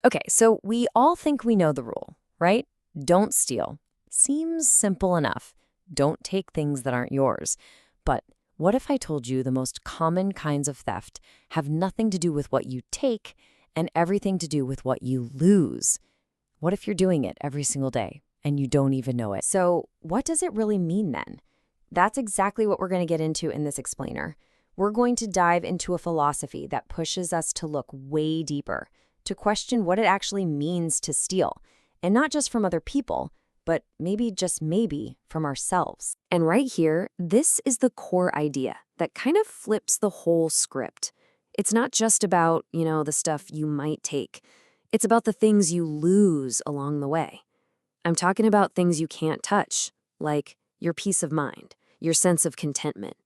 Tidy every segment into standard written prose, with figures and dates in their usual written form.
Okay, so we all think we know the rule, right? Don't steal. Seems simple enough. Don't take things that aren't yours. But what if I told you the most common kinds of theft have nothing to do with what you take and everything to do with what you lose? What if you're doing it every single day and you don't even know it? So, what does it really mean then? That's exactly what we're going to get into in this explainer. We're going to dive into a philosophy that pushes us to look way deeper, to question what it actually means to steal, and not just from other people, but maybe just maybe from ourselves. And right here, this is the core idea that kind of flips the whole script. It's not just about, the stuff you might take. It's about the things you lose along the way. I'm talking about things you can't touch, like your peace of mind, your sense of contentment,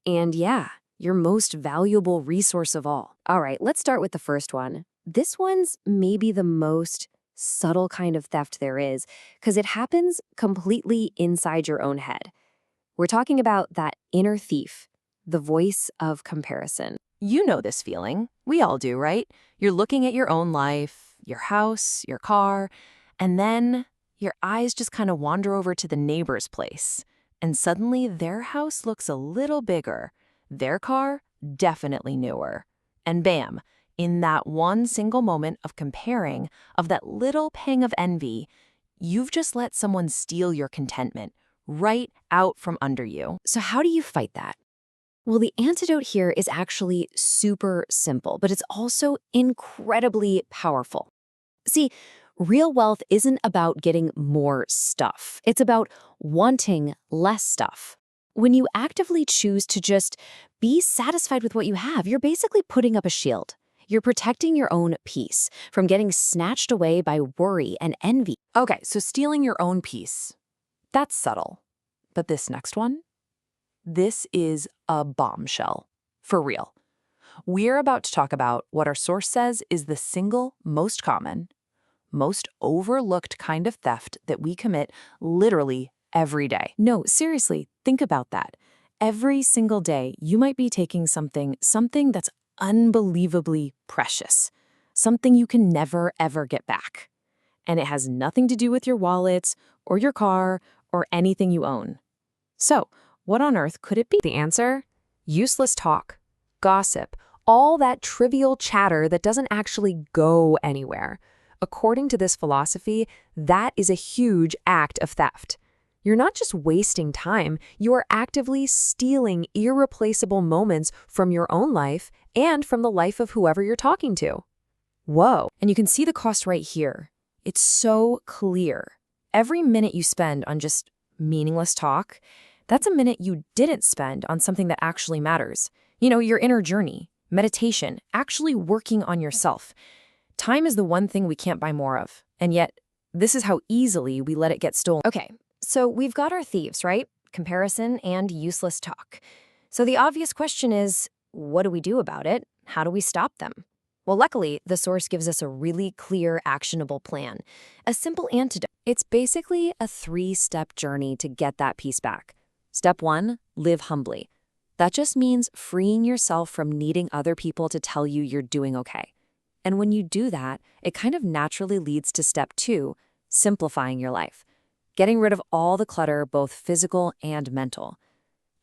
and yeah, your most valuable resource of all. All right, let's start with the first one. This one's maybe the most subtle kind of theft there is, because it happens completely inside your own head. We're talking about that inner thief, the voice of comparison. You know this feeling. We all do, right? You're looking at your own life, your house, your car, and then your eyes just kind of wander over to the neighbor's place. And suddenly their house looks a little bigger, their car definitely newer. And bam, in that one single moment of comparing, of that little pang of envy, you've just let someone steal your contentment right out from under you. So how do you fight that? Well, the antidote here is actually super simple, but it's also incredibly powerful. See, real wealth isn't about getting more stuff. It's about wanting less stuff. When you actively choose to just be satisfied with what you have, you're basically putting up a shield. You're protecting your own peace from getting snatched away by worry and envy. Okay, so stealing your own peace. That's subtle. But this next one? This is a bombshell. For real. We're about to talk about what our source says is the single most common, most overlooked kind of theft that we commit literally every day. No, seriously, think about that. Every single day, you might be taking something that's unbelievably precious, something you can never, ever get back. And it has nothing to do with your wallet or your car or anything you own. So, what on earth could it be? The answer? Useless talk, gossip, all that trivial chatter that doesn't actually go anywhere. According to this philosophy, that is a huge act of theft. You're not just wasting time, you are actively stealing irreplaceable moments from your own life and from the life of whoever you're talking to. Whoa. And you can see the cost right here. It's so clear. Every minute you spend on just meaningless talk, that's a minute you didn't spend on something that actually matters. Your inner journey, meditation, actually working on yourself. Time is the one thing we can't buy more of. And yet, this is how easily we let it get stolen. Okay, so we've got our thieves, right? Comparison and useless talk. So the obvious question is, what do we do about it? How do we stop them? Well, luckily, the source gives us a really clear, actionable plan. A simple antidote. It's basically a 3-step journey to get that peace back. Step 1, live humbly. That just means freeing yourself from needing other people to tell you you're doing okay. And when you do that, it kind of naturally leads to step 2, simplifying your life. Getting rid of all the clutter, both physical and mental.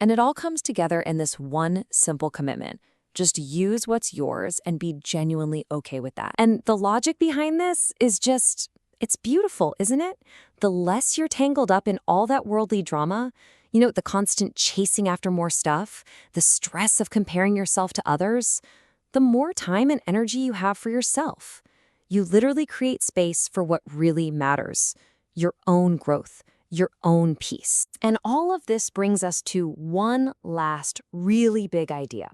And it all comes together in this one simple commitment. Just use what's yours and be genuinely okay with that. And the logic behind this is just, it's beautiful, isn't it? The less you're tangled up in all that worldly drama, the constant chasing after more stuff, the stress of comparing yourself to others, the more time and energy you have for yourself. You literally create space for what really matters, your own growth, your own peace. And all of this brings us to one last really big idea.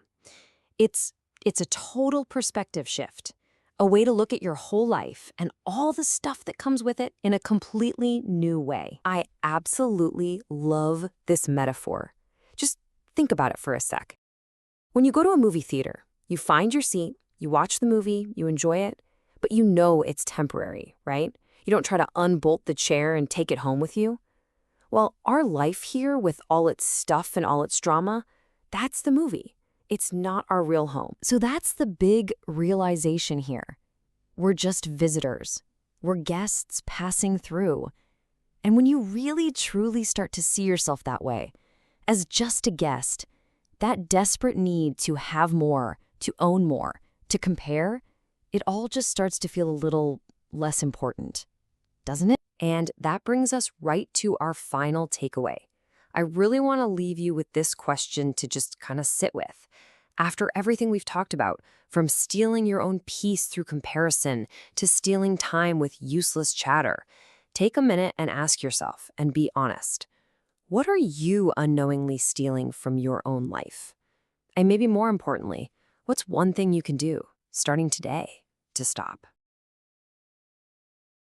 It's a total perspective shift, a way to look at your whole life and all the stuff that comes with it in a completely new way. I absolutely love this metaphor. Just think about it for a sec. When you go to a movie theater, you find your seat, you watch the movie, you enjoy it, but you know it's temporary, right? You don't try to unbolt the chair and take it home with you. Well, our life here with all its stuff and all its drama, that's the movie. It's not our real home. So that's the big realization here. We're just visitors. We're guests passing through. And when you really truly start to see yourself that way, as just a guest, that desperate need to have more, to own more, to compare, it all just starts to feel a little less important, doesn't it? And that brings us right to our final takeaway. I really want to leave you with this question to just kind of sit with. After everything we've talked about, from stealing your own peace through comparison to stealing time with useless chatter, take a minute and ask yourself and be honest. What are you unknowingly stealing from your own life? And maybe more importantly, what's one thing you can do, starting today, to stop?